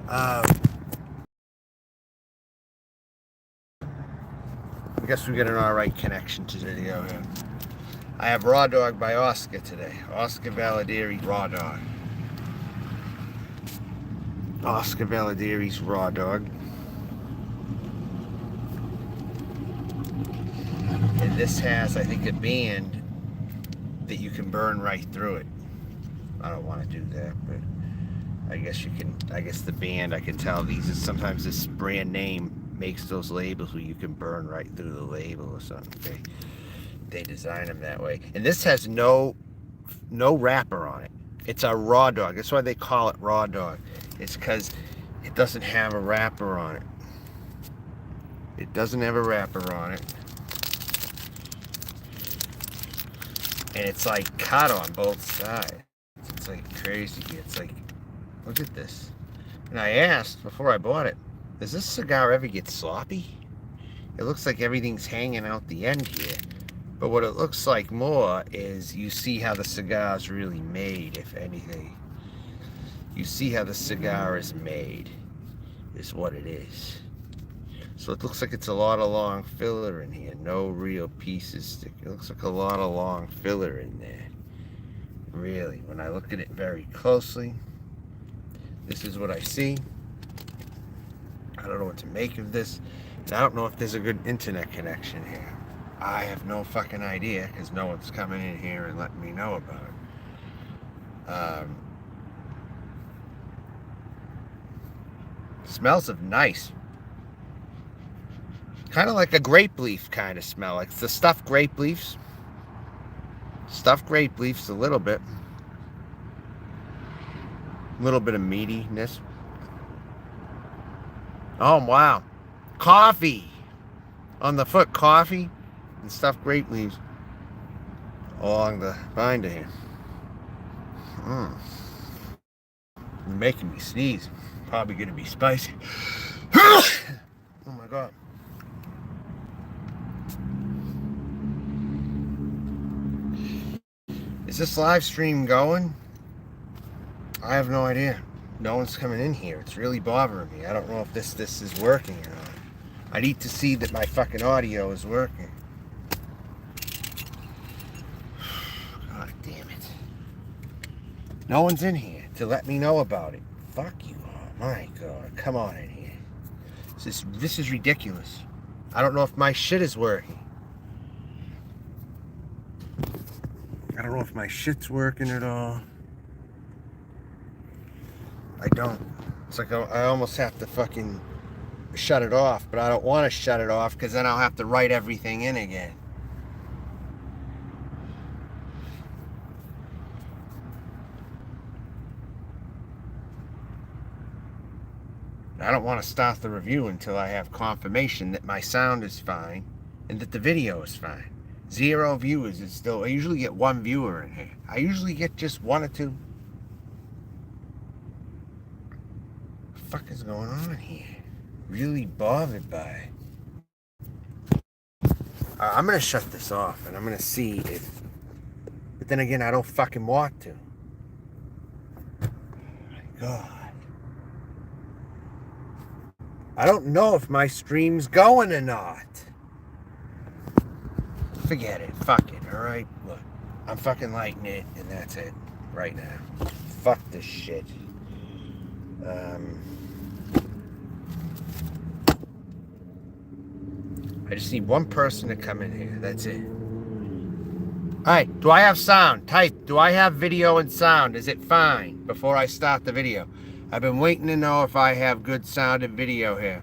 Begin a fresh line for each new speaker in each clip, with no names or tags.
I guess we get an alright connection to the video here. I have Raw Dog by Oscar today. Oscar Valladares Raw Dog. Oscar Valladares Raw Dog. And this has, I think, a band that you can burn right through it. I don't want to do that, but I guess you can. I guess the band, I can tell these is sometimes this brand name makes those labels where you can burn right through the label or something. They design them that way. And this has no wrapper on it. It's a Raw Dog. That's why they call it Raw Dog. It's because it doesn't have a wrapper on it. It doesn't have a wrapper on it. And it's like cut on both sides. It's like crazy. It's like, look at this. And I asked before I bought it, does this cigar ever get sloppy? It looks like everything's hanging out the end here. But what it looks like more is you see how the cigar is really made, if anything. You see how the cigar is made, is what it is. So it looks like it's a lot of long filler in here. No real pieces. It looks like a lot of long filler in there. Really, when I look at it very closely, this is what I see. I don't know what to make of this. And I don't know if there's a good internet connection here. I have no fucking idea, because no one's coming in here and letting me know about it. Smells of nice. Kind of like a grape leaf kind of smell. Like the stuffed grape leaves. Stuffed grape leaves a little bit. A little bit of meatiness. Oh, wow. Coffee. On the foot, coffee and stuffed grape leaves along the binder here. You're making me sneeze. Probably going to be spicy. Oh my God. Is this live stream going? I have no idea. No one's coming in here. It's really bothering me. I don't know if this is working or not. I need to see that my fucking audio is working. God damn it. No one's in here to let me know about it. Fuck you all. My God. Come on in here. This is ridiculous. I don't know if my shit is working. I don't know if my shit's working at all. I don't. It's like I almost have to fucking shut it off, but I don't want to shut it off because then I'll have to write everything in again. I don't want to start the review until I have confirmation that my sound is fine and that the video is fine. 0 viewers is still. I usually get 1 viewer in here. I usually get just 1 or 2. What the fuck is going on here? Really bothered by it. I'm gonna shut this off and I'm gonna see if. But then again, I don't fucking want to. Oh my God. I don't know if my stream's going or not. Forget it. Fuck it. Alright? Look. I'm fucking lighting it and that's it. Right now. Fuck this shit. I just need 1 person to come in here. That's it. Alright. Do I have sound? Type. Do I have video and sound? Is it fine before I start the video? I've been waiting to know if I have good sound and video here.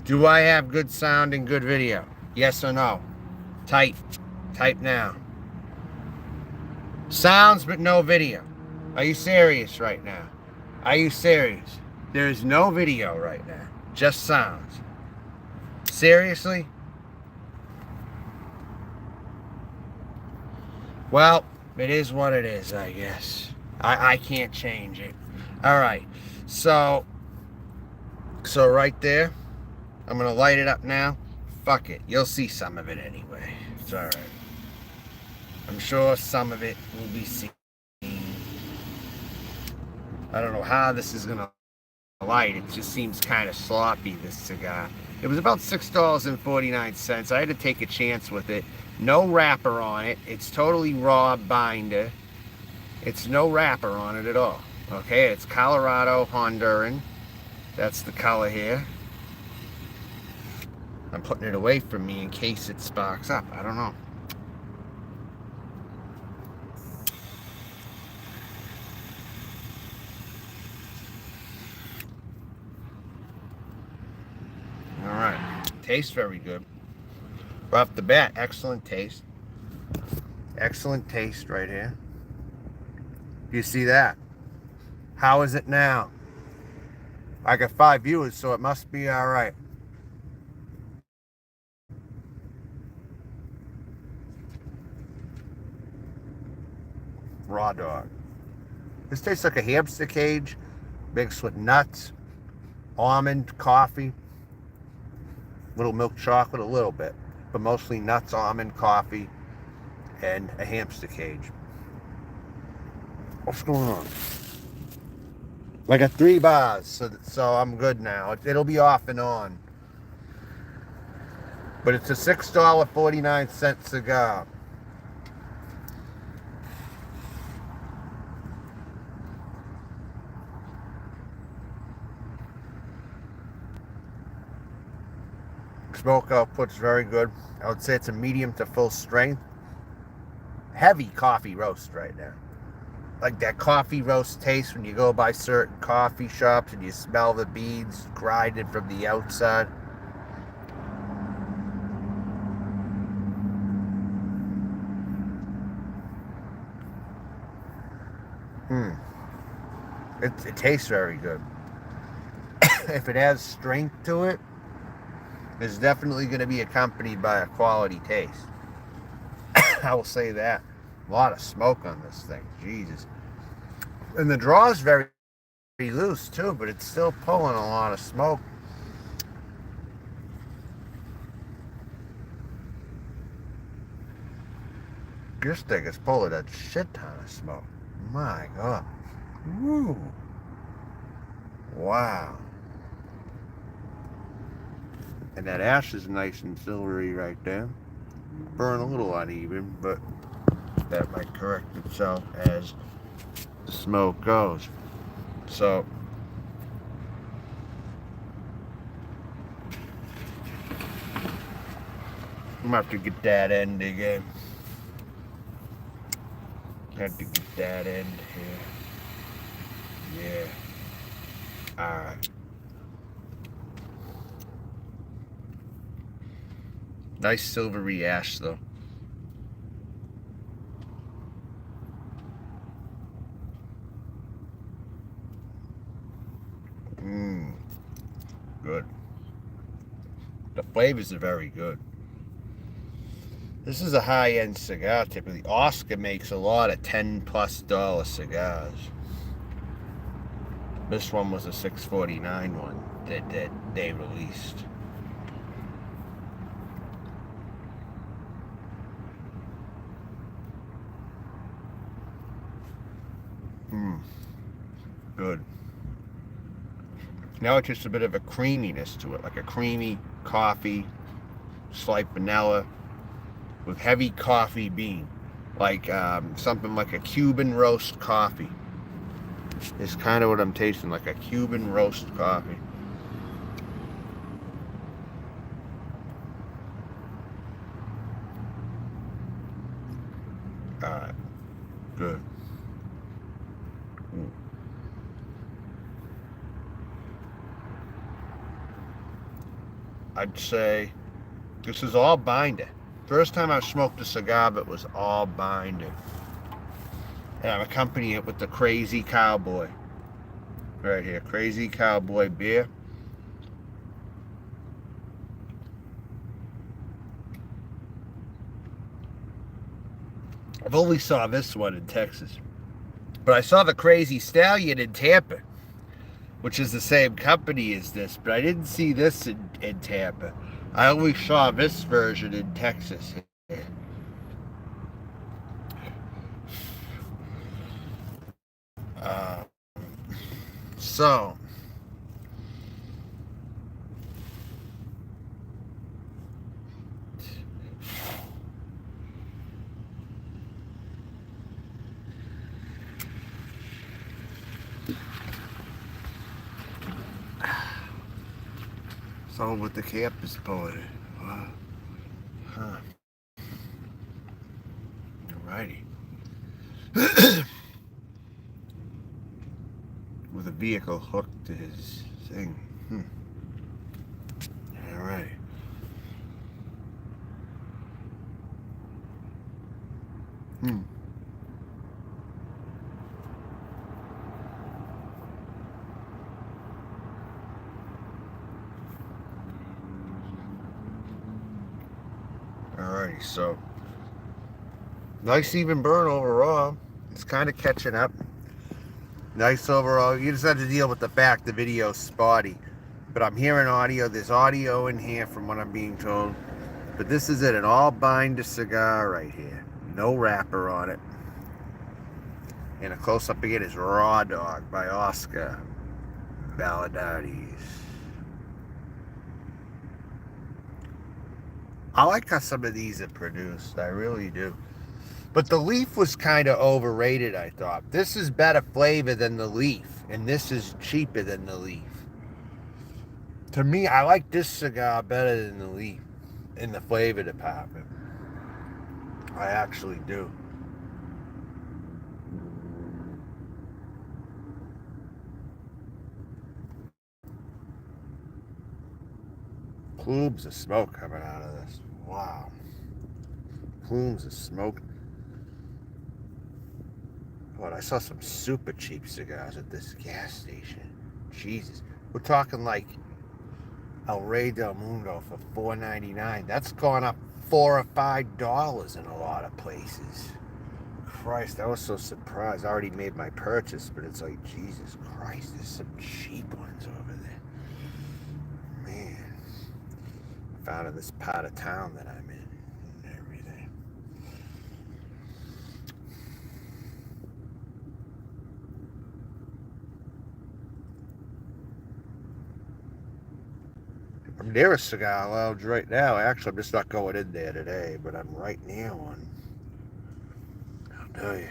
Do I have good sound and good video? Yes or no? Type. Type now. Sounds but no video. Are you serious right now? Are you serious? There is no video right now. Just sounds. Seriously? Well, it is what it is, I guess. I can't change it. Alright. So right there. I'm going to light it up now. Fuck it. You'll see some of it anyway. It's alright. I'm sure some of it will be seen. I don't know how this is gonna light. It just seems kind of sloppy, this cigar. It was about $6.49. I had to take a chance with it. No wrapper on it. It's totally raw binder. It's no wrapper on it at all. Okay, it's Colorado Honduran. That's the color here. I'm putting it away from me in case it sparks up. I don't know. All right. Tastes very good. Right off the bat, excellent taste. Excellent taste right here. You see that? How is it now? I got 5 viewers, so it must be all right. Raw dog. This tastes like a hamster cage mixed with nuts, almond, coffee, little milk chocolate, a little bit, but mostly nuts, almond, coffee, and a hamster cage. What's going on? I got 3 bars, so I'm good now. It'll be off and on. But it's a $6.49 cigar. Smoke output's very good. I would say it's a medium to full strength. Heavy coffee roast right now. Like that coffee roast taste when you go by certain coffee shops and you smell the beans grinded from the outside. It tastes very good. If it has strength to it, it's definitely going to be accompanied by a quality taste. I will say that. A lot of smoke on this thing. Jesus. And the draw is very loose too, but it's still pulling a lot of smoke. This thing is pulling a shit ton of smoke. My God. Woo. Wow. And that ash is nice and silvery right there. Burn a little uneven, but that might correct itself as the smoke goes. So I'm gonna have to get that end again. Have to get that end here. Yeah. Alright. Nice silvery ash though. Good. The flavors are very good. This is a high-end cigar typically. Oscar makes a lot of $10+ cigars. This one was a $6.49 one that they released. Good. Now it's just a bit of a creaminess to it, like a creamy coffee, slight vanilla, with heavy coffee bean, like something like a Cuban roast coffee. It's kind of what I'm tasting, like a Cuban roast coffee. Alright, good. I'd say this is all binder. First time I smoked a cigar, but it was all binder. And I'm accompanying it with the Crazy Cowboy. Right here, Crazy Cowboy beer. I've only saw this one in Texas. But I saw the Crazy Stallion in Tampa, which is the same company as this, but I didn't see this in Tampa. I only saw this version in Texas. So, someone with the campus party. Wow. Huh. Alrighty. With a vehicle hooked to his thing. Alright. Alrighty, so nice even burn overall. It's kind of catching up. Nice overall. You just have to deal with the fact the video's spotty. But I'm hearing audio. There's audio in here from what I'm being told. But this is it. An all binder cigar right here. No wrapper on it. And a close-up again is Raw Dog by Oscar Valladares. I like how some of these are produced. I really do. But the leaf was kind of overrated, I thought. This is better flavor than the leaf. And this is cheaper than the leaf. To me, I like this cigar better than the leaf in the flavor department. I actually do. Plumes of smoke coming out of this. Wow. Plumes of smoke. What, I saw some super cheap cigars at this gas station. Jesus. We're talking like El Rey del Mundo for $4.99. That's gone up $4 or $5 in a lot of places. Christ, I was so surprised. I already made my purchase, but it's like, Jesus Christ, there's some cheap ones over there. Man. Found in this part of town that I'm in and everything. I'm near a cigar lounge right now. Actually, I'm just not going in there today, but I'm right near one. I'll tell you.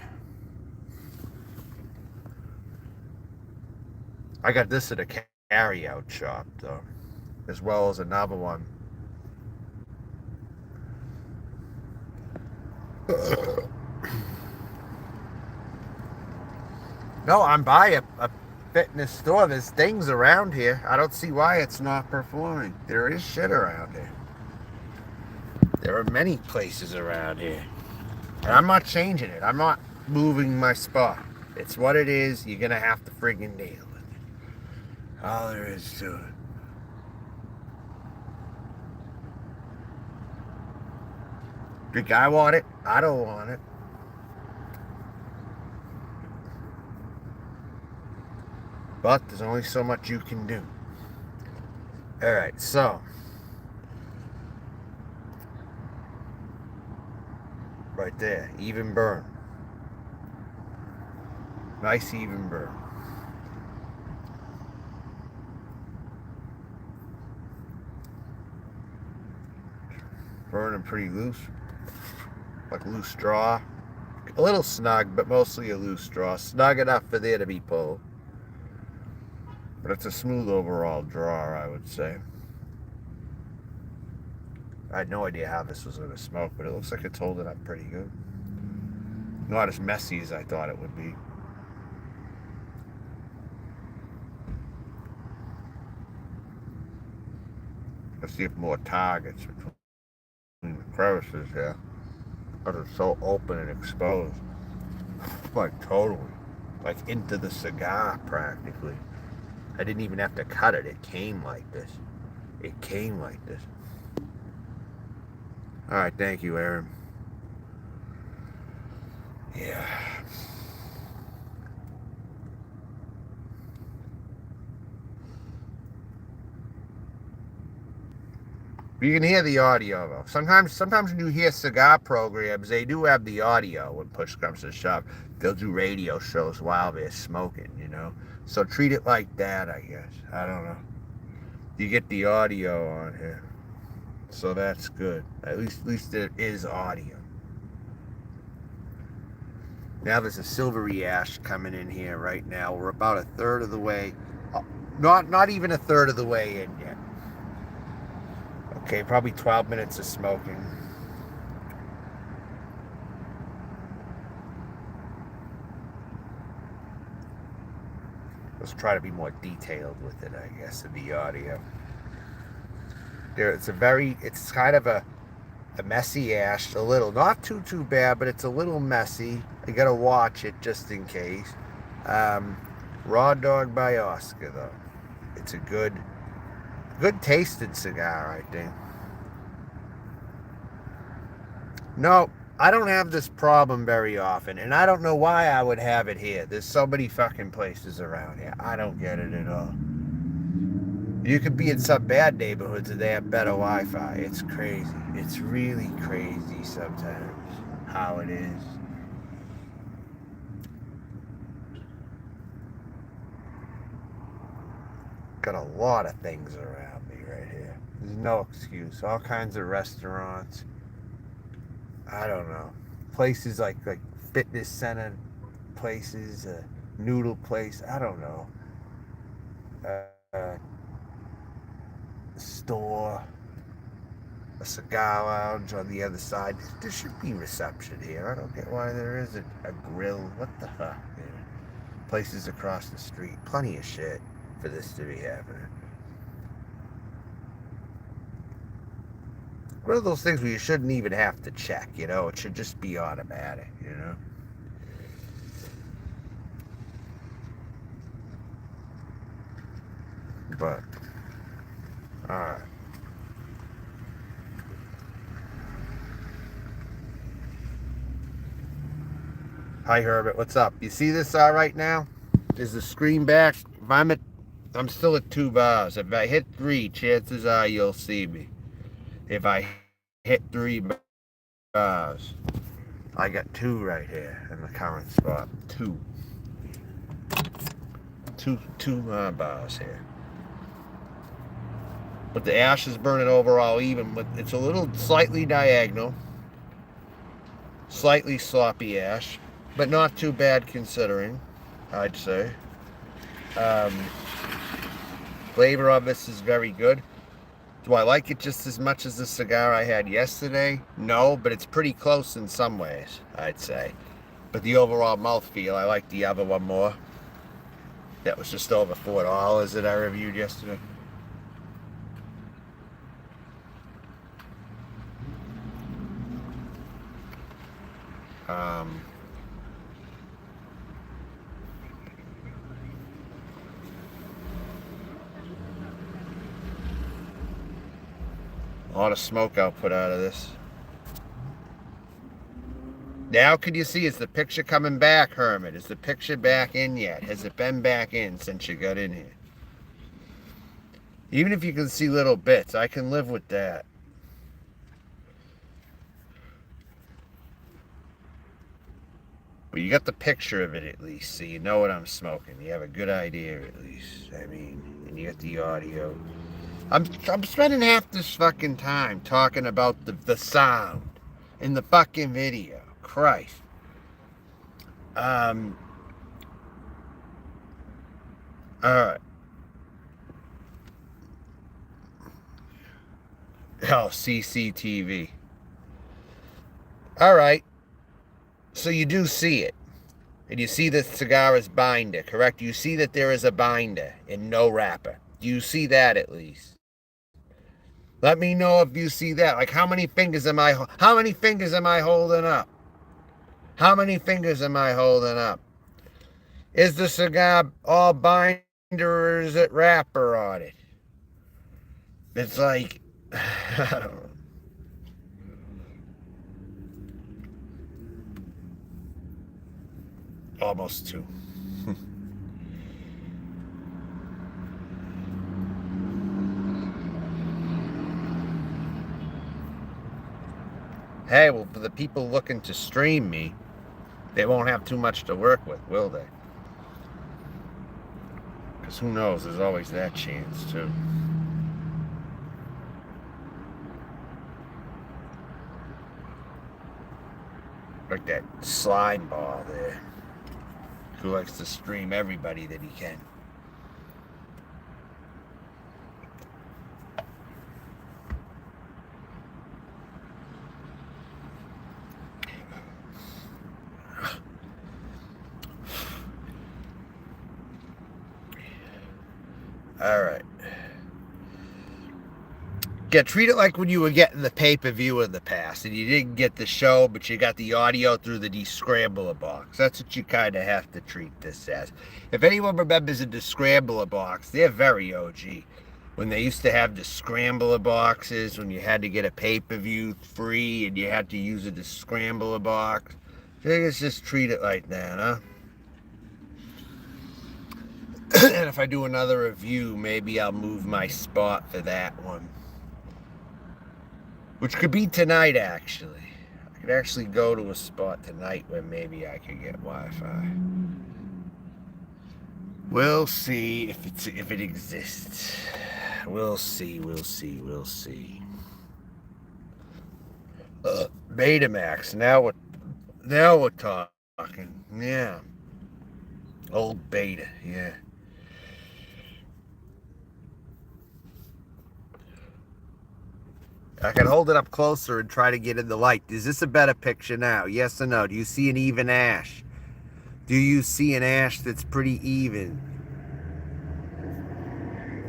I got this at a carry-out shop, though, as well as another one. No, I'm by a fitness store. There's things around here. I don't see why it's not performing. There is shit around here. There are many places around here. And I'm not changing it. I'm not moving my spot. It's what it is. You're going to have to friggin' deal with it. All there is to it. The guy want it. I don't want it. But there's only so much you can do. Alright, so. Right there. Even burn. Nice even burn. Burning pretty loose. Like loose straw. A little snug, but mostly a loose straw. Snug enough for there to be pulled. But it's a smooth overall draw, I would say. I had no idea how this was going to smoke, but it looks like it's holding up pretty good. Not as messy as I thought it would be. Let's see if more targets between the crevices here. Because it's so open and exposed. Like totally. Like into the cigar practically. I didn't even have to cut it. It came like this. It came like this. Alright, thank you, Aaron. Yeah. You can hear the audio though. Sometimes when you hear cigar programs, they do have the audio when push comes to shove. They'll do radio shows while they're smoking, you know. So treat it like that, I guess. I don't know. You get the audio on here, so that's good. At least there is audio. Now there's a silvery ash coming in here right now. We're about a third of the way. Not even a third of the way in yet. Okay, probably 12 minutes of smoking. Let's try to be more detailed with it, I guess, in the audio. It's kind of a messy ash, a little, not too bad, but it's a little messy. I gotta watch it just in case. Raw Dog by Oscar, though. It's a good tasted cigar, I think. No, I don't have this problem very often, and I don't know why I would have it here. There's so many fucking places around here. I don't get it at all. You could be in some bad neighborhoods and they have better Wi-Fi. It's crazy. It's really crazy sometimes how it is. Got a lot of things around me right here. There's no excuse. All kinds of restaurants. I don't know. Places like fitness center places, a noodle place. I don't know. Store, a cigar lounge on the other side. There should be reception here. I don't get why there isn't a grill. What the fuck, man? Places across the street. Plenty of shit for this to be happening. One of those things where you shouldn't even have to check, you know? It should just be automatic, you know? But, alright. Hi, Herbert. What's up? You see this all right now? Is the screen back? If I'm still at 2 bars. If I hit 3, chances are you'll see me. If I hit 3 bars, I got 2 right here in the current spot. 2 bars here. But the ash is burning overall even, but it's a little slightly diagonal. Slightly sloppy ash, but not too bad considering, I'd say. Flavor of this is very good. Do I like it just as much as the cigar I had yesterday? No, but it's pretty close in some ways, I'd say. But the overall mouthfeel, I like the other one more. That was just over $4 that I reviewed yesterday. A lot of smoke output out of this. Now can you see, is the picture coming back, Hermit? Is the picture back in yet? Has it been back in since you got in here? Even if you can see little bits, I can live with that. But you got the picture of it at least, so you know what I'm smoking. You have a good idea at least. I mean, and you got the audio. I'm spending half this fucking time talking about the sound in the fucking video. Christ. Alright. Oh, CCTV. Alright. So you do see it. And you see the cigar is binder, correct? You see that there is a binder and no wrapper. Do you see that at least? Let me know if you see that. Like, how many fingers am I holding up? How many fingers am I holding up? Is the cigar all binder or is it wrapper on it? It's like, I don't know. Almost 2. Hey, well, for the people looking to stream me, they won't have too much to work with, will they? Because who knows, there's always that chance, too. Like that slime ball there, who likes to stream everybody that he can. All right. Yeah, treat it like when you were getting the pay-per-view in the past and you didn't get the show, but you got the audio through the descrambler box. That's what you kind of have to treat this as. If anyone remembers a descrambler box, they're very OG. When they used to have the scrambler boxes, when you had to get a pay-per-view free and you had to use a scrambler box, I think it's just treat it like that, huh? And if I do another review, maybe I'll move my spot for that one. Which could be tonight, actually. I could actually go to a spot tonight where maybe I could get Wi-Fi. We'll see if it exists. We'll see. Betamax. Now we're talking. Yeah. Old Beta. Yeah. I can hold it up closer and try to get in the light. Is this a better picture now? Yes or no? Do you see an even ash? Do you see an ash that's pretty even?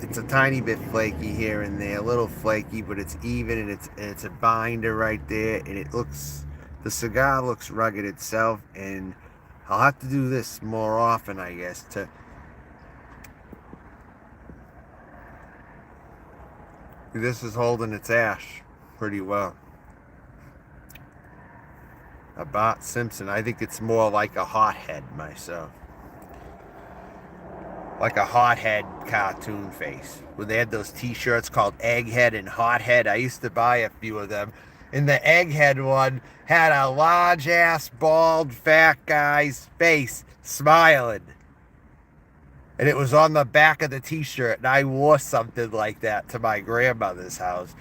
It's a tiny bit flaky here and there, a little flaky, but it's even, and it's a binder right there, and the cigar looks rugged itself, and I'll have to do this more often, I guess, this is holding its ash pretty well. A Bart Simpson, I think it's more like a hothead myself. Like a hothead cartoon face. When they had those t-shirts called Egghead and Hothead, I used to buy a few of them. And the Egghead one had a large ass, bald, fat guy's face smiling. And it was on the back of the t-shirt, and I wore something like that to my grandmother's house.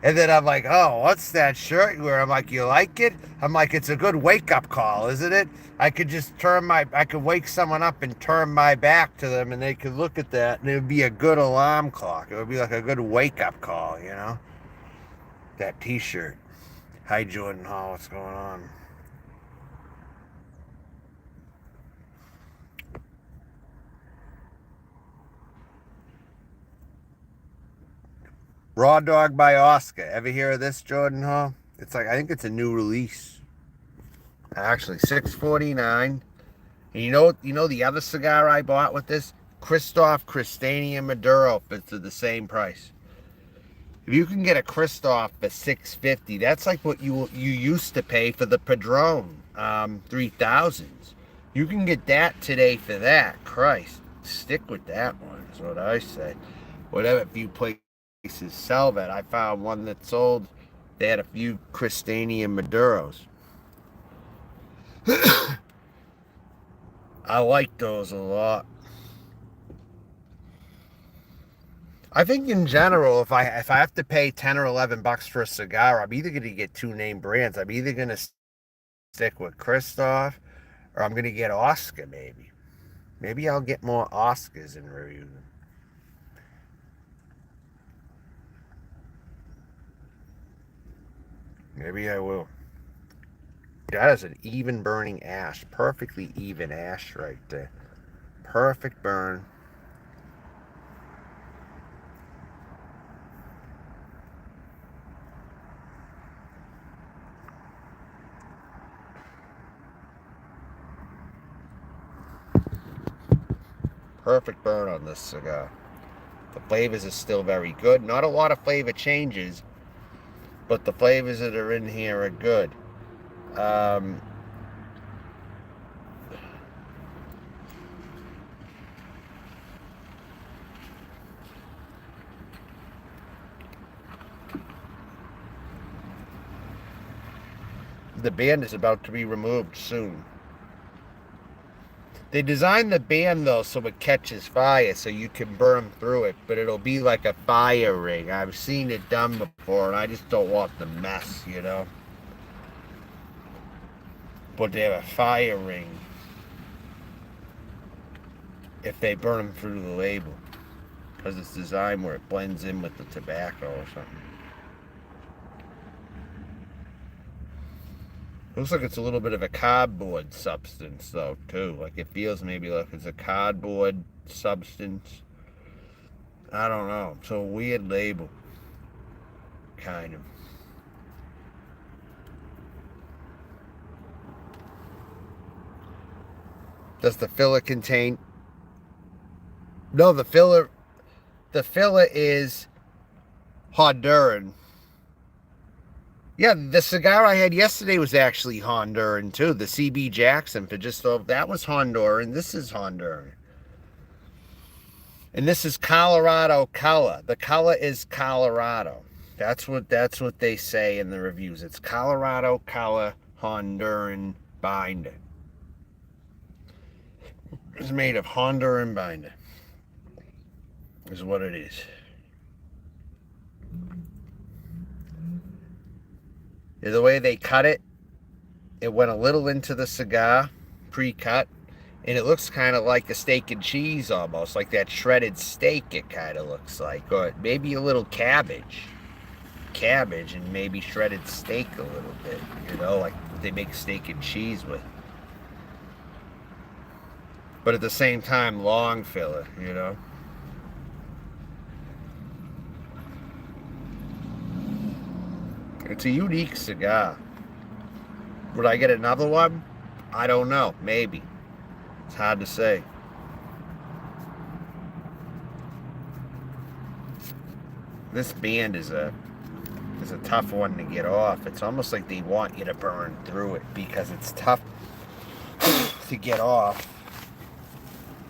And then I'm like, oh, what's that shirt you wear? I'm like, you like it? I'm like, it's a good wake-up call, isn't it? I could just I could wake someone up and turn my back to them, and they could look at that, and it would be a good alarm clock. It would be like a good wake-up call, you know? That t-shirt. Hi, Jordan Hall, what's going on? Raw Dog by Oscar. Ever hear of this, Jordan Hall? It's like, I think it's a new release. Actually, $6.49. And you know the other cigar I bought with this? Christoph Cristania Maduro, but it's at the same price. If you can get a Christoph for $6.50, that's like what you used to pay for the Padron 3000s. You can get that today for that. Christ, stick with that one is what I say. Whatever few places sell that. I found one that sold. They had a few Cristania Maduros. I like those a lot. I think in general, if I have to pay 10 or 11 bucks for a cigar, I'm either going to get two name brands. I'm either going to stick with Christoph, or I'm going to get Oscar. Maybe I'll get more Oscars and review them. Maybe I will. That is an even burning ash. Perfectly even ash right there. Perfect burn. Perfect burn on this cigar. The flavors are still very good. Not a lot of flavor changes, but the flavors that are in here are good. The band is about to be removed soon. They designed the band though so it catches fire so you can burn through it, but it'll be like a fire ring. I've seen it done before and I just don't want the mess, you know? But they have a fire ring if they burn them through the label. Because it's designed where it blends in with the tobacco or something. Looks like it's a little bit of a cardboard substance though too. Like it feels maybe like it's a cardboard substance. I don't know. It's a weird label. Kind of. Does the filler contain? No, the filler is Honduran. Yeah, the cigar I had yesterday was actually Honduran too. The CB Jackson for just over that was Honduran. This is Honduran. And this is Colorado color. The color is Colorado. That's what they say in the reviews. It's Colorado color Honduran binder. It's made of Honduran binder. Is what it is. The way they cut it, it went a little into the cigar, pre-cut, and it looks kind of like a steak and cheese almost, like that shredded steak it kind of looks like, or maybe a little cabbage and maybe shredded steak a little bit, you know, like they make steak and cheese with. But at the same time, long filler, you know. It's a unique cigar. Would I get another one? I don't know. Maybe. It's hard to say. This band is a tough one to get off. It's almost like they want you to burn through it because it's tough to get off.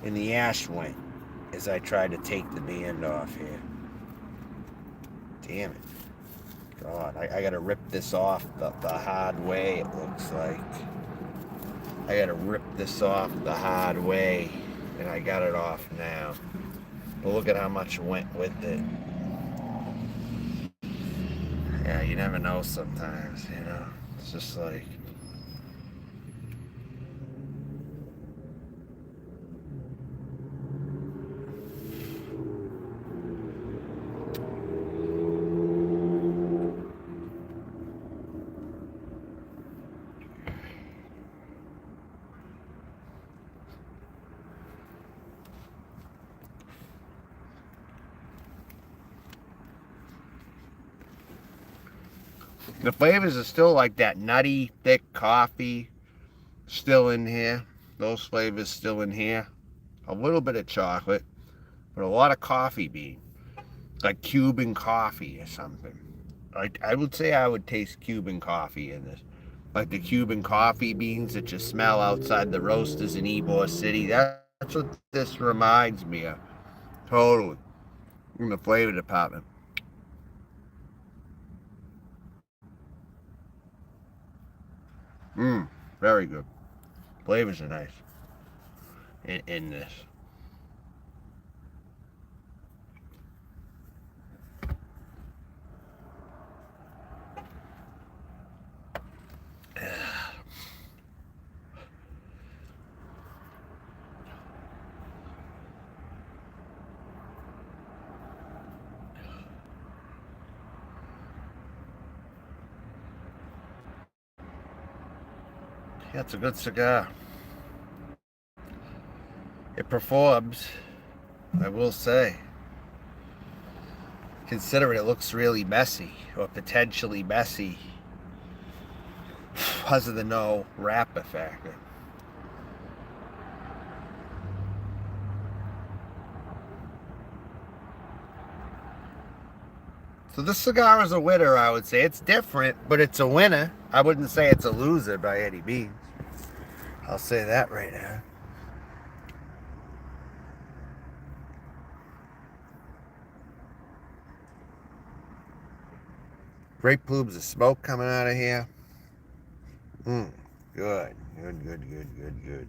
And the ash went as I tried to take the band off here. Damn it. God, I gotta rip this off the hard way, it looks like. I gotta rip this off the hard way, and I got it off now. But look at how much went with it. Yeah, you never know sometimes, you know? It's just like... The flavors are still like that nutty, thick coffee still in here. Those flavors still in here. A little bit of chocolate, but a lot of coffee bean. Like Cuban coffee or something. I would say I would taste Cuban coffee in this. Like the Cuban coffee beans that you smell outside the roasters in Ybor City. That's what this reminds me of. Totally. In the flavor department. Very good. Flavors are nice in this. Yeah, it's a good cigar. It performs, I will say. Considering it looks really messy, or potentially messy, because of the no wrapper factor. So this cigar is a winner, I would say. It's different, but it's a winner. I wouldn't say it's a loser by any means. I'll say that right now. Great plumes of smoke coming out of here. Mm, good. Good, good, good, good, good.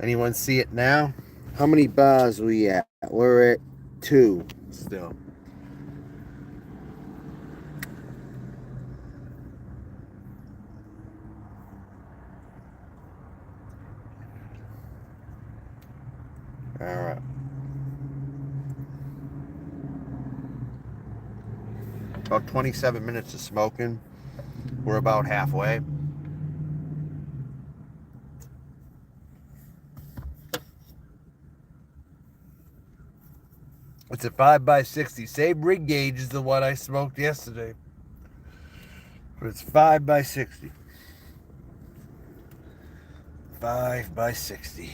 Anyone see it now? How many bars we at? We're at 2 still. All right. About 27 minutes of smoking. We're about halfway. It's a 5x60. Same ring gauge as the one I smoked yesterday. But it's 5x60. 5x60.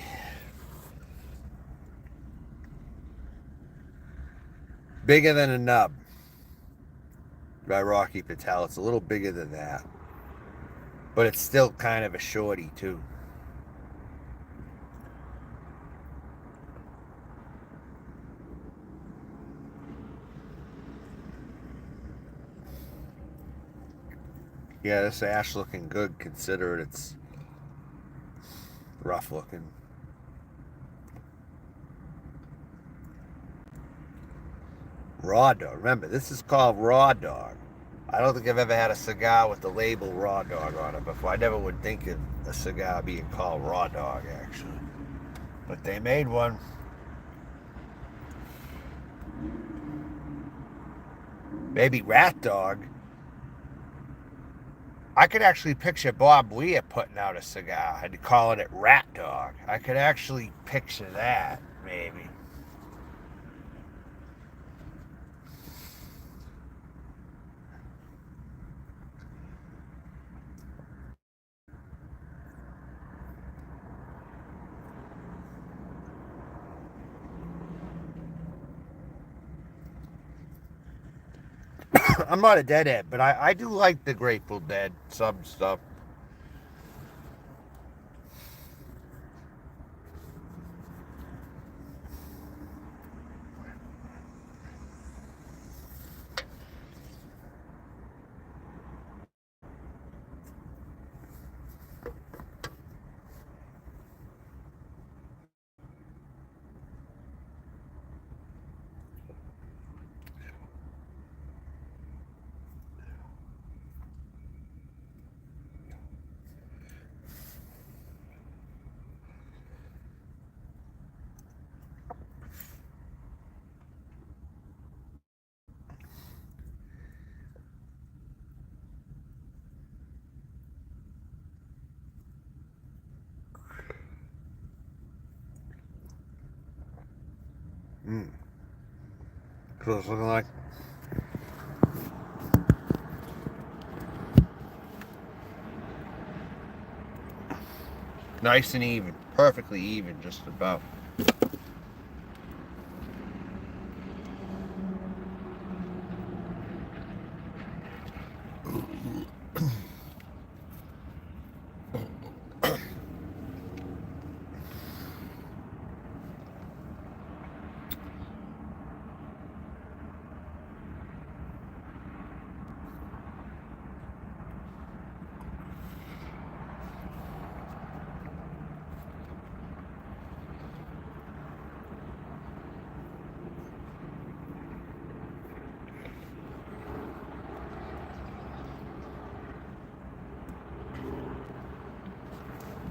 Bigger than a nub. By Rocky Patel. It's a little bigger than that. But it's still kind of a shorty, too. Yeah, this ash looking good, considering it's rough looking. Raw dog. Remember, this is called raw dog. I don't think I've ever had a cigar with the label raw dog on it before. I never would think of a cigar being called raw dog, actually. But they made one. Maybe rat dog. I could actually picture Bob Weir putting out a cigar and calling it rat dog. I could actually picture that, maybe. I'm not a deadhead, but I do like the Grateful Dead, some stuff. Mm. So it's looking like. Nice and even. Perfectly even, just about.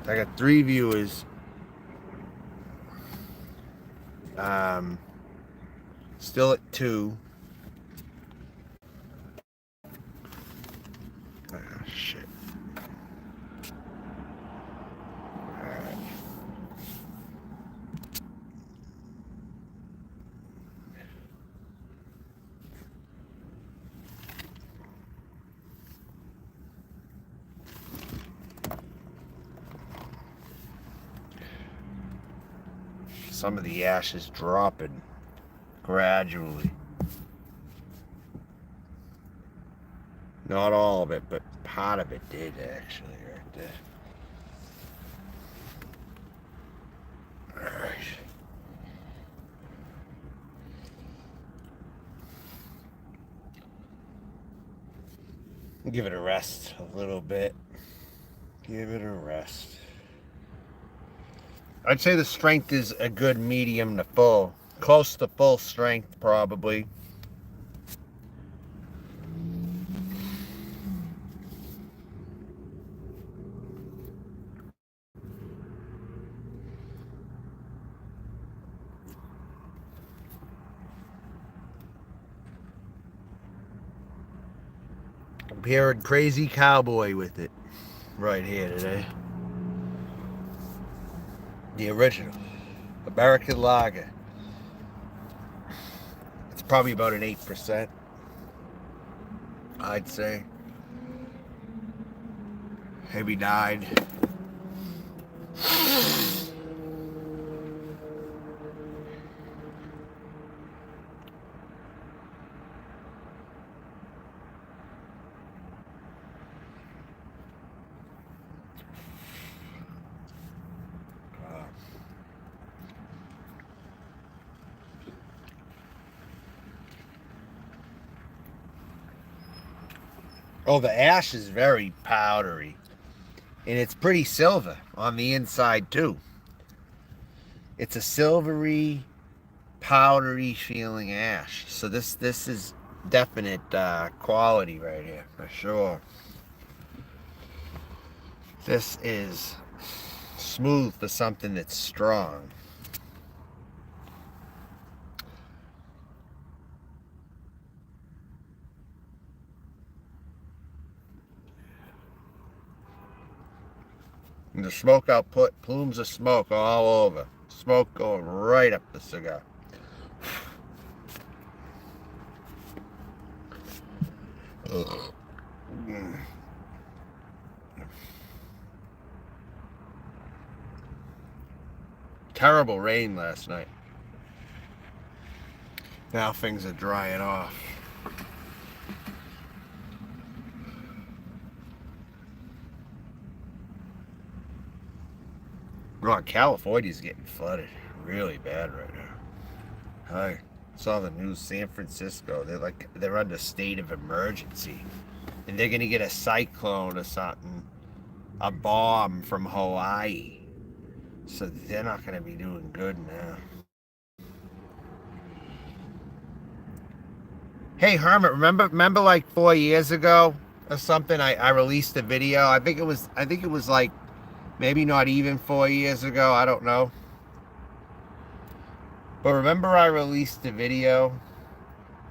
I got 3 viewers. Still at 2. Oh, shit. Alright. Some of the ash is dropping gradually. Not all of it, but part of it did actually right there. Alright. Give it a rest a little bit. Give it a rest. I'd say the strength is a good medium to full. Close to full strength, probably. I'm hearing Crazy Cowboy with it right here today. The original American Lager. It's probably about an 8%, I'd say. Maybe 9. Oh, the ash is very powdery. And it's pretty silver on the inside, too. It's a silvery, powdery feeling ash. So this is definite quality right here, for sure. This is smooth for something that's strong. And the smoke output, plumes of smoke all over. Smoke going right up the cigar. Ugh. Terrible rain last night. Now things are drying off. Oh, California's getting flooded really bad right now. I saw the news. San Francisco, they're under state of emergency, and they're gonna get a cyclone or something, a bomb from Hawaii. So they're not gonna be doing good now. Hey Hermit, remember like 4 years ago or something? I released a video. I think it was like maybe not even 4 years ago. I don't know. But remember I released a video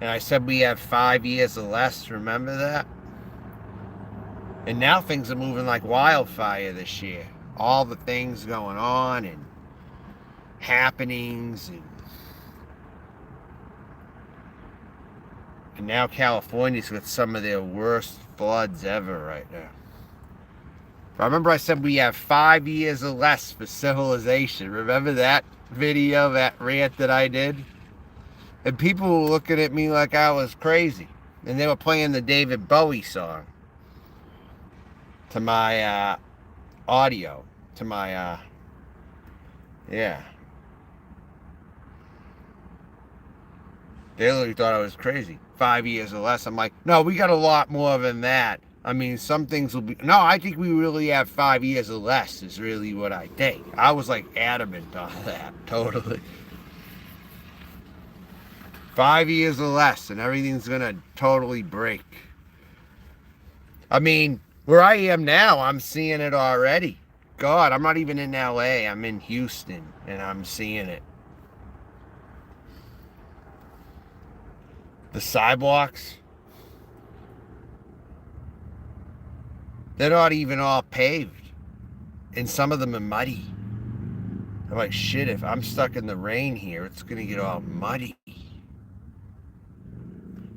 and I said we have 5 years or less. Remember that? And now things are moving like wildfire this year. All the things going on and happenings. And now California's with some of their worst floods ever right now. I remember I said we have 5 years or less for civilization. Remember that video, that rant that I did? And people were looking at me like I was crazy. And they were playing the David Bowie song to my audio. To my, yeah. They literally thought I was crazy. 5 years or less. I'm like, no, we got a lot more than that. I mean, some things will be... No, I think we really have 5 years or less is really what I think. I was like adamant on that. Totally. 5 years or less and everything's going to totally break. I mean, where I am now, I'm seeing it already. God, I'm not even in LA. I'm in Houston and I'm seeing it. The sidewalks, they're not even all paved. And some of them are muddy. I'm like, shit, if I'm stuck in the rain here, it's going to get all muddy.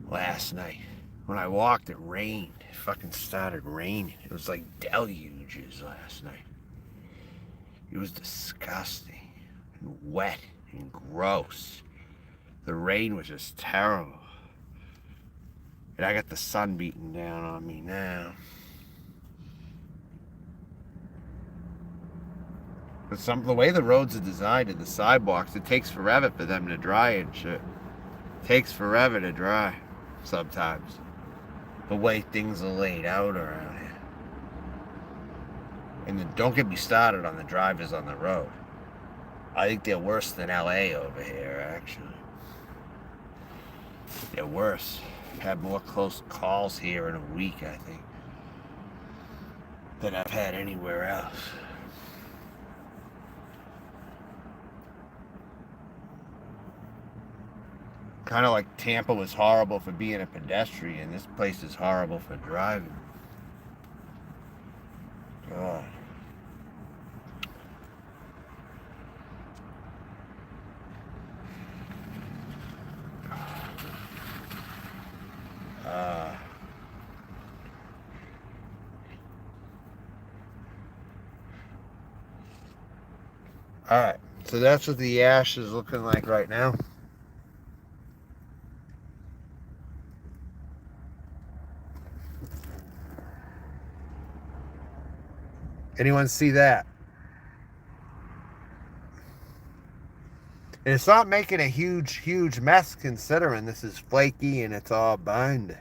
Last night, when I walked, it rained. It fucking started raining. It was like deluges last night. It was disgusting and wet and gross. The rain was just terrible. And I got the sun beating down on me now. But the way the roads are designed and the sidewalks, it takes forever for them to dry and shit. It takes forever to dry sometimes. the way things are laid out around here. And then don't get me started on the drivers on the road. I think they're worse than LA over here, actually. They're worse. I've had more close calls here in a week, I think, than I've had anywhere else. Kind of like Tampa was horrible for being a pedestrian. This place is horrible for driving. God. Alright, so that's what the ash is looking like right now. Anyone see that? And it's not making a huge mess considering this is flaky and it's all burned.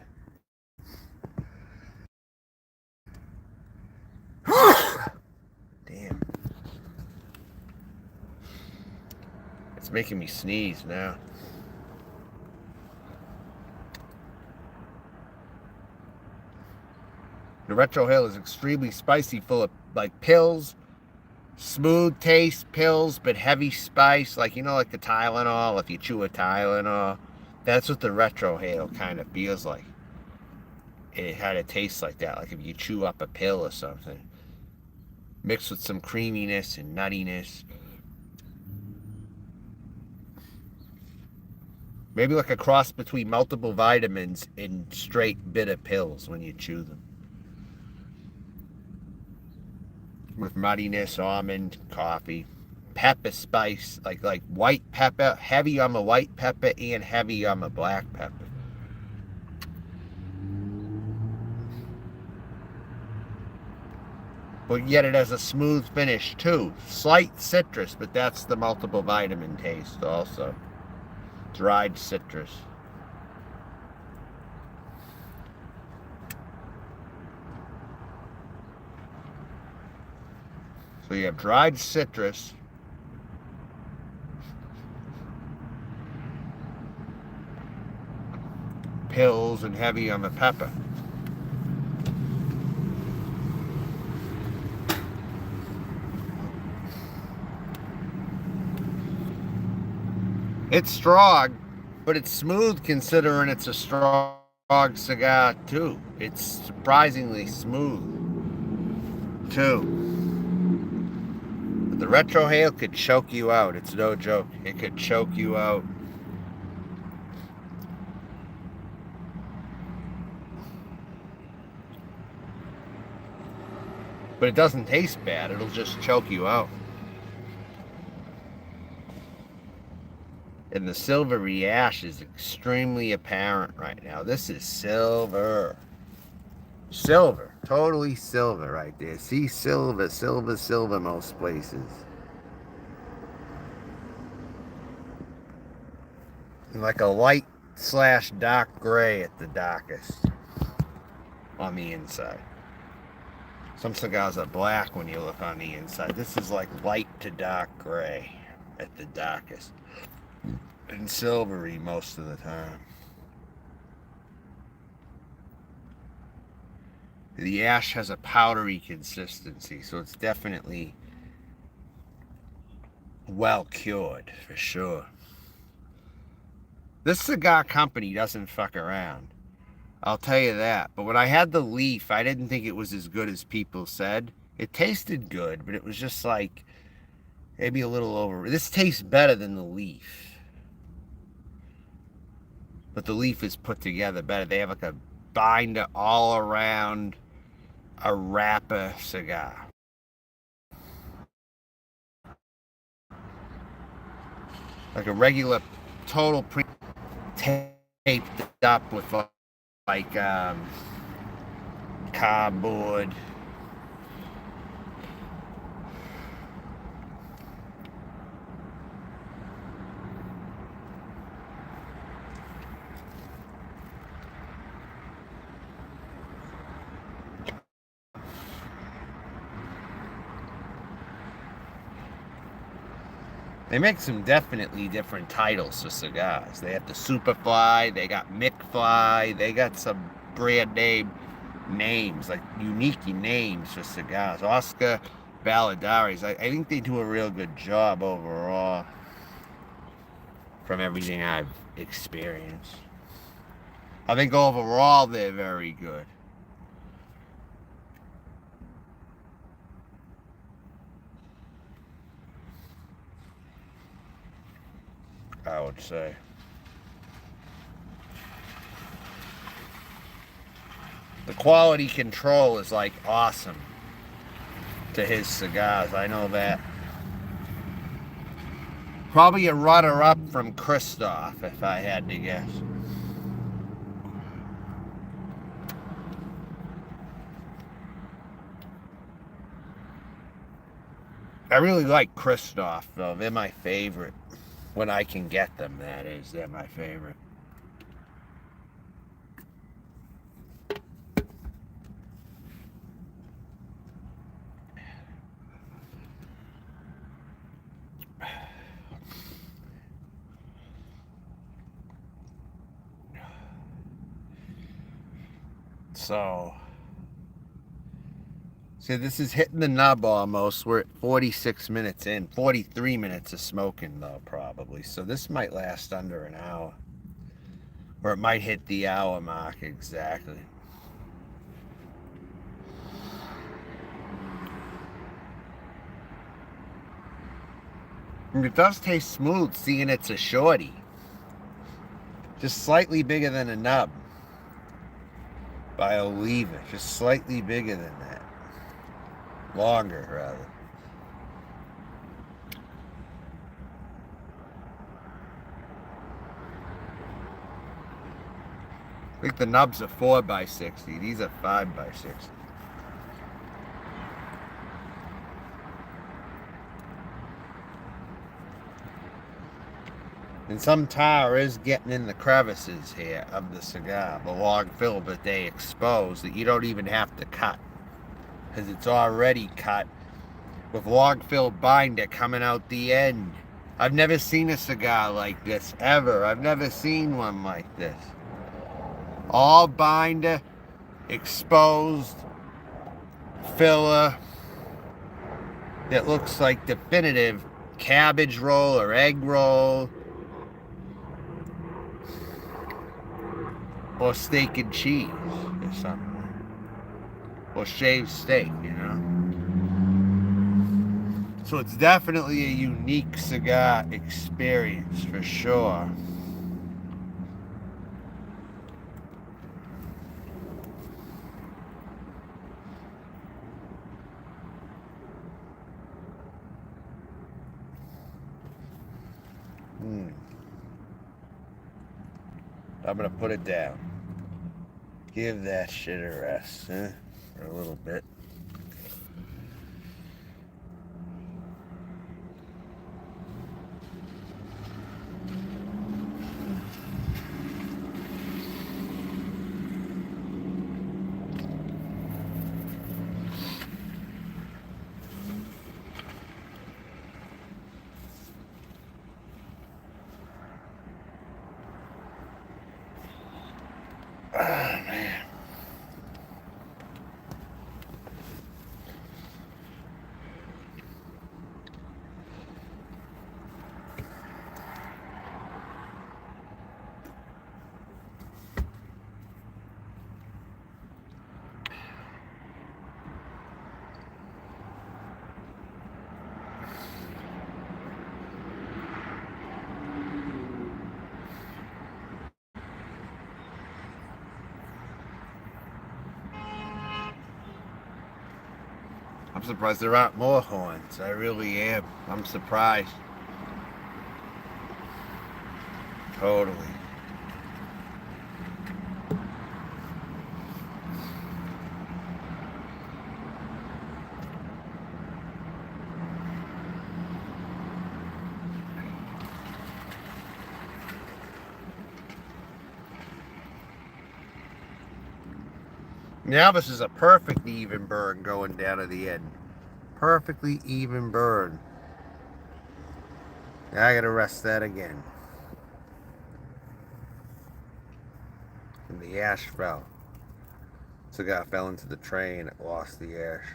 Damn. It's making me sneeze now. The Retro Hill is extremely spicy, full of like pills, smooth taste pills, but heavy spice, like, you know, like the Tylenol, if you chew a Tylenol. That's what the Retro Hill kind of feels like. It had a taste like that, like if you chew up a pill or something. Mixed with some creaminess and nuttiness. Maybe like a cross between multiple vitamins and straight bitter pills when you chew them. With muddiness, almond, coffee, pepper spice, like white pepper, heavy on the white pepper and heavy on the black pepper. But yet it has a smooth finish too. Slight citrus, but that's the multiple vitamin taste also. Dried citrus. So you have dried citrus, pills, and heavy on the pepper. It's strong, but it's smooth considering it's a strong cigar too. It's surprisingly smooth too. But the Retro Hail could choke you out. It's no joke. It could choke you out. But it doesn't taste bad. It'll just choke you out. And the silvery ash is extremely apparent right now. This is silver. Silver. Totally silver right there. See, silver, silver, silver most places. And like a light / dark gray at the darkest on the inside. Some cigars are black when you look on the inside. This is like light to dark gray at the darkest. And silvery most of the time. The ash has a powdery consistency, so it's definitely well cured for sure. This cigar company doesn't fuck around. I'll tell you that. But when I had the leaf, I didn't think it was as good as people said. It tasted good, but it was just like maybe a little over. This tastes better than the leaf. But the leaf is put together better. They have like a binder all around a wrapper cigar. Like a regular total pre taped up with like cardboard. They make some definitely different titles for cigars. They have the Superfly, they got McFly, they got some brand name names, like unique names for cigars. Oscar Valladares, I think they do a real good job overall from everything I've experienced. I think overall they're very good. I would say. The quality control is like awesome to his cigars. I know that. Probably a runner-up from Christoph, if I had to guess. I really like Christoph, though. They're my favorite. When I can get them, that is. They're my favorite. So, see, this is hitting the nub almost. We're at 46 minutes in. 43 minutes of smoking, though, probably. So this might last under an hour. Or it might hit the hour mark exactly. And it does taste smooth, seeing it's a shorty. Just slightly bigger than a nub. By a lever. Just slightly bigger than that. Longer, rather. I think the nubs are 4x60. These are 5x60. And some tar is getting in the crevices here of the cigar, the log fill that they expose that you don't even have to cut. Because it's already cut with log fill binder coming out the end. I've never seen a cigar like this, ever. I've never seen one like this. All binder, exposed, filler. That looks like definitive cabbage roll or egg roll. Or steak and cheese or something. Or shaved steak, you know. So it's definitely a unique cigar experience for sure. I'm gonna put it down. Give that shit a rest, huh? For a little bit. Oh, man. I'm surprised there aren't more horns. I really am. I'm surprised. Totally. Now this is a perfect even burn going down to the end. Perfectly even burn. I gotta rest that again. And the ash fell. Cigar fell into the tray and it lost the ash.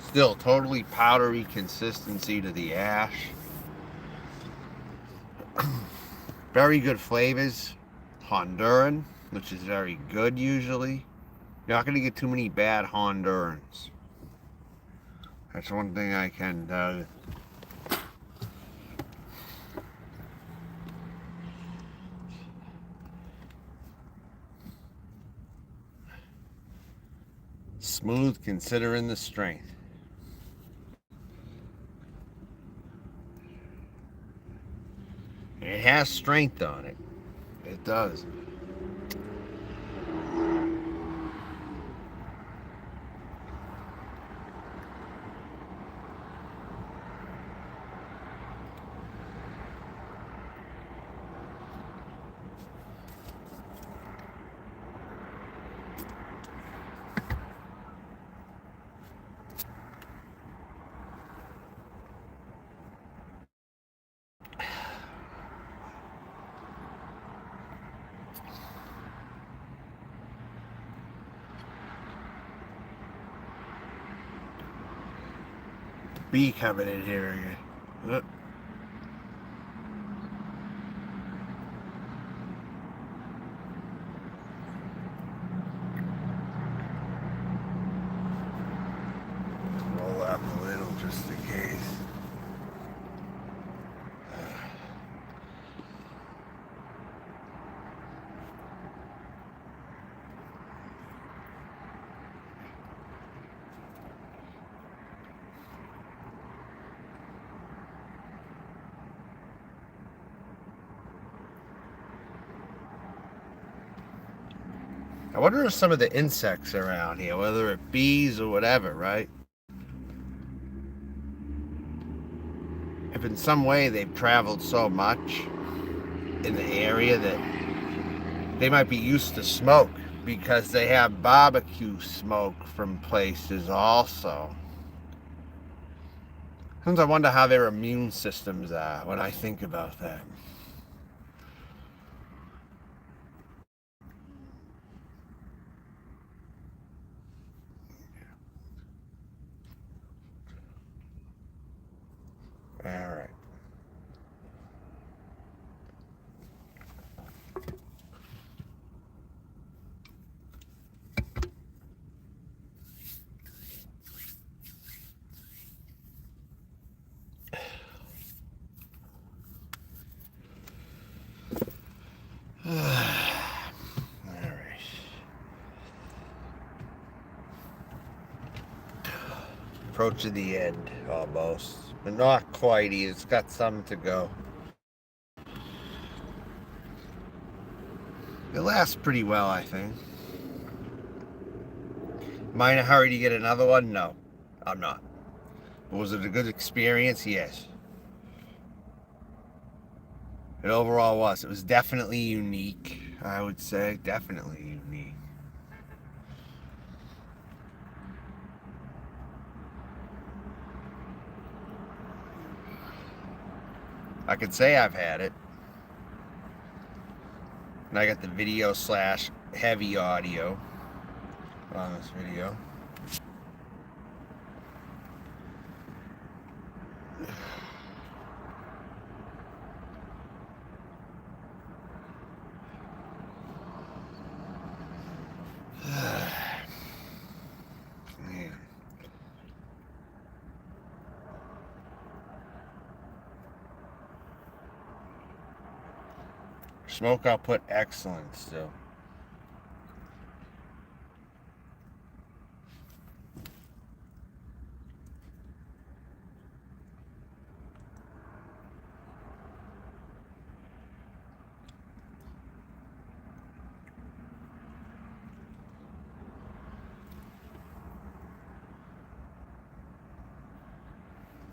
Still totally powdery consistency to the ash. Very good flavors. Honduran, which is very good usually. You're not going to get too many bad Hondurans. That's one thing I can tell you. Smooth considering the strength. It has strength on it. It does. Bee coming in here again. Look. Roll up a little just in case. I wonder if some of the insects around here, whether it bees or whatever, right? If in some way they've traveled so much in the area that they might be used to smoke because they have barbecue smoke from places also. Sometimes I wonder how their immune systems are when I think about that. All right. All right. Approaching the end almost, but not quite. It's got some to go. It lasts pretty well, I think. Am I in a hurry to get another one? No, I'm not. But was it a good experience? Yes. It overall was. It was definitely unique, I would say. Definitely unique. I could say I've had it. And I got the video slash heavy audio on this video. Man. Smoke output excellent still.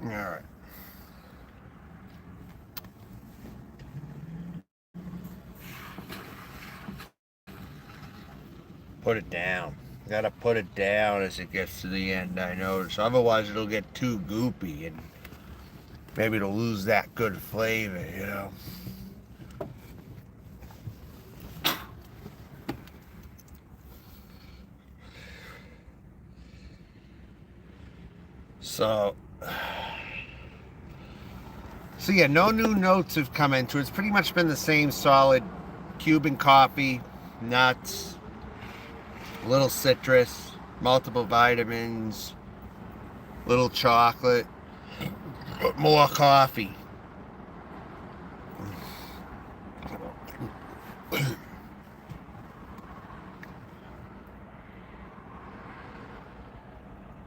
All right. put it down. Gotta put it down as it gets to the end, I notice. Otherwise it'll get too goopy and maybe it'll lose that good flavor, you know. So yeah, no new notes have come into it. It's pretty much been the same solid Cuban coffee, nuts, little citrus, multiple vitamins, little chocolate, but more coffee.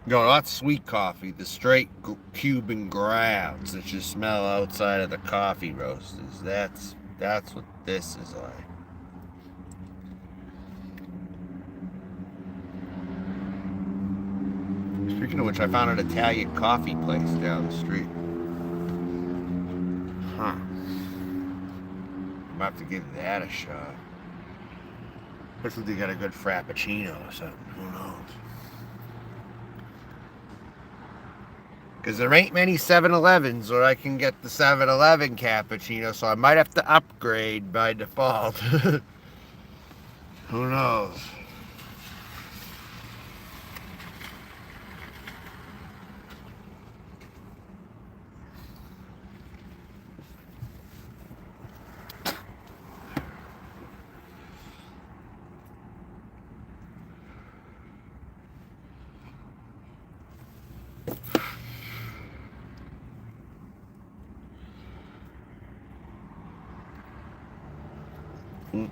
No, not sweet coffee, the straight Cuban grounds that you smell outside of the coffee roasters. That's what this is like. Speaking of which, I found an Italian coffee place down the street. Huh. I might have to give that a shot. Especially if they got a good Frappuccino or something. Who knows? Because there ain't many 7-Elevens where I can get the 7-Eleven cappuccino, so I might have to upgrade by default. Who knows?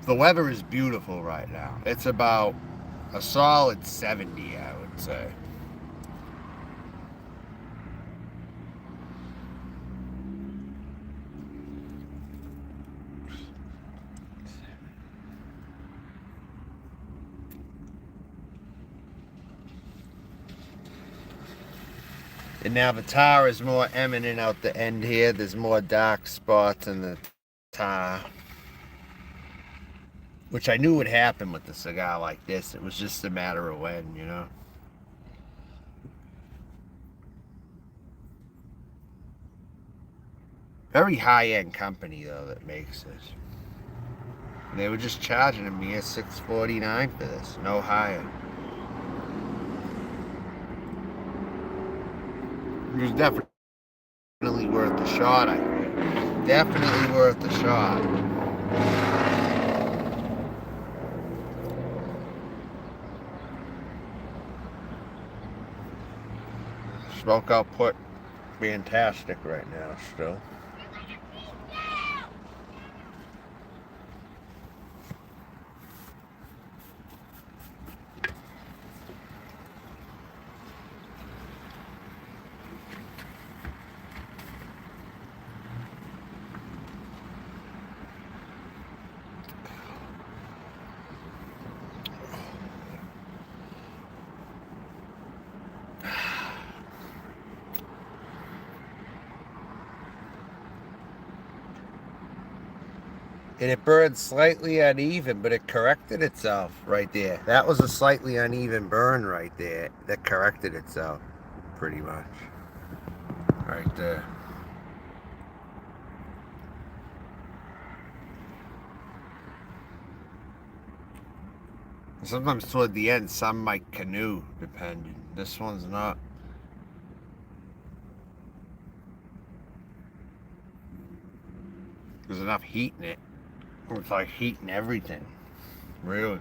The weather is beautiful right now. It's about a solid 70, I would say. And now the tar is more eminent out the end here. There's more dark spots in the tar. Which I knew would happen with a cigar like this. It was just a matter of when, you know. Very high-end company, though, that makes this. And they were just charging me at $6.49 for this. No higher. It was definitely worth the shot, I think. Definitely worth the shot. Smoke output fantastic right now still. And it burned slightly uneven, but it corrected itself right there. That was a slightly uneven burn right there. That corrected itself, pretty much. Right there. Sometimes toward the end, some might canoe, depending. This one's not. There's enough heat in it. It's like heating everything. Really.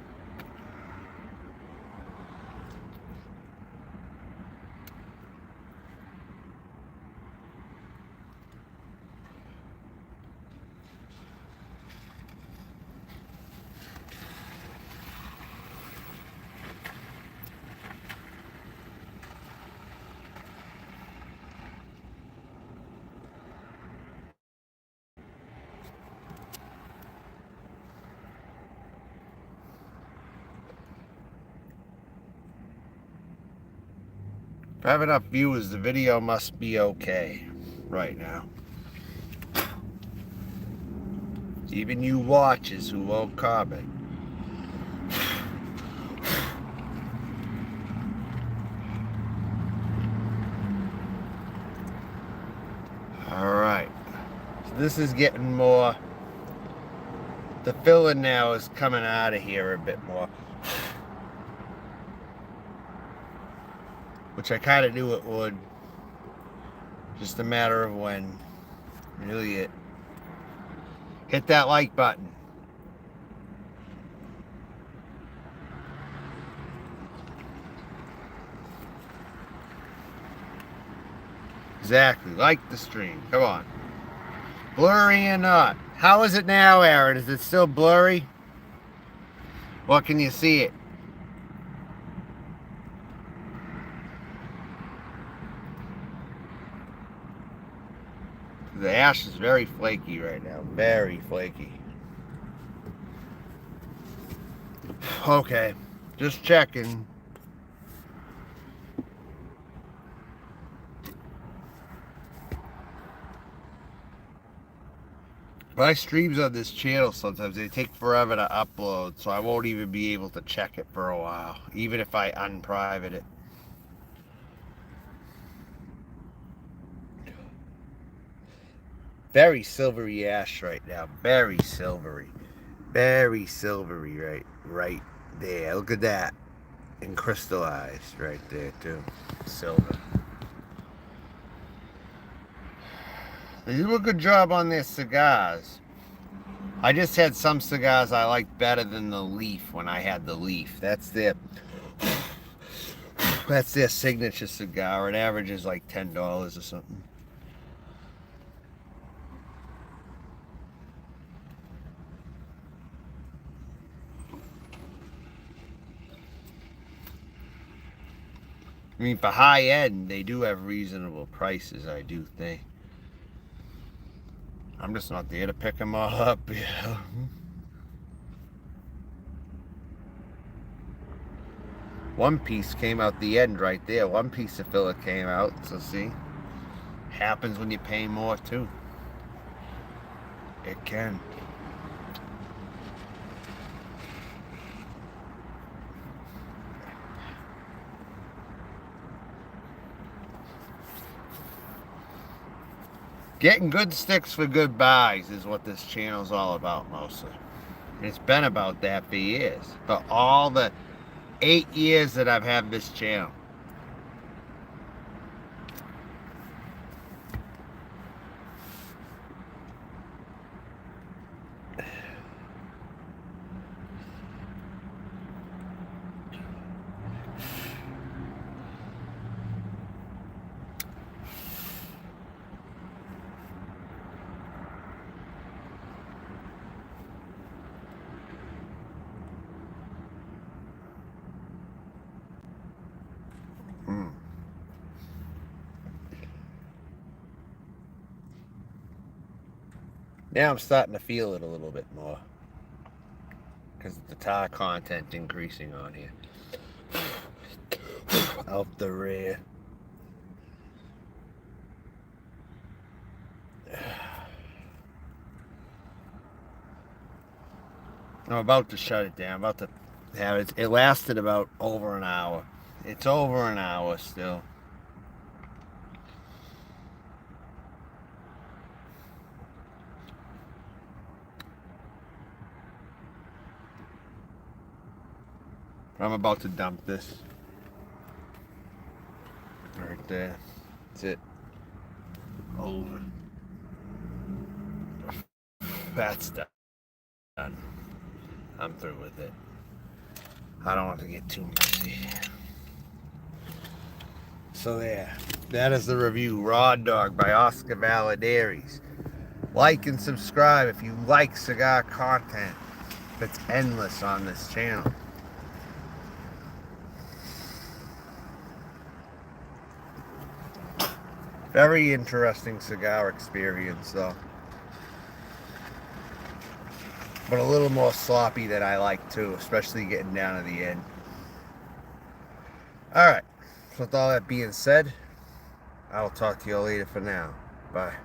If I have enough viewers, the video must be okay right now. Even you watchers who won't comment. This is getting more. The filling now is coming out of here a bit more. Which I kind of knew it would. Just a matter of when. Really it. Hit that like button. Exactly. Like the stream. Come on. Blurry or not. How is it now, Aaron? Is it still blurry? What can you see it? The ash is very flaky right now. Very flaky. Okay. Just checking. My streams on this channel sometimes they take forever to upload, so I won't even be able to check it for a while, even if I unprivate it. Very silvery ash right now. Very silvery. Very silvery right there. Look at that. And crystallized right there too. Silver. They do a good job on their cigars. I just had some cigars I liked better than the Leaf when I had the Leaf. That's their signature cigar. It averages like $10 or something. I mean, for high end, they do have reasonable prices, I do think. I'm just not there to pick them all up, you know. One piece came out the end right there. One piece of filler came out, so see? Happens when you pay more, too. It can. Getting good sticks for good buys is what this channel's all about mostly. And it's been about that for years. For all the 8 years that I've had this channel. Now I'm starting to feel it a little bit more. Because the tar content increasing on here. Out the rear. I'm about to shut it down. I'm about to have it. It lasted about over an hour. It's over an hour still. I'm about to dump this. Right there. That's it. Over. That's done. I'm through with it. I don't want to get too messy. So there. That is the review. Raw Dog by Oscar Valladares. Like and subscribe if you like cigar content. It's endless on this channel. Very interesting cigar experience though. But a little more sloppy than I like too, especially getting down to the end. Alright, so with all that being said, I will talk to you later for now. Bye.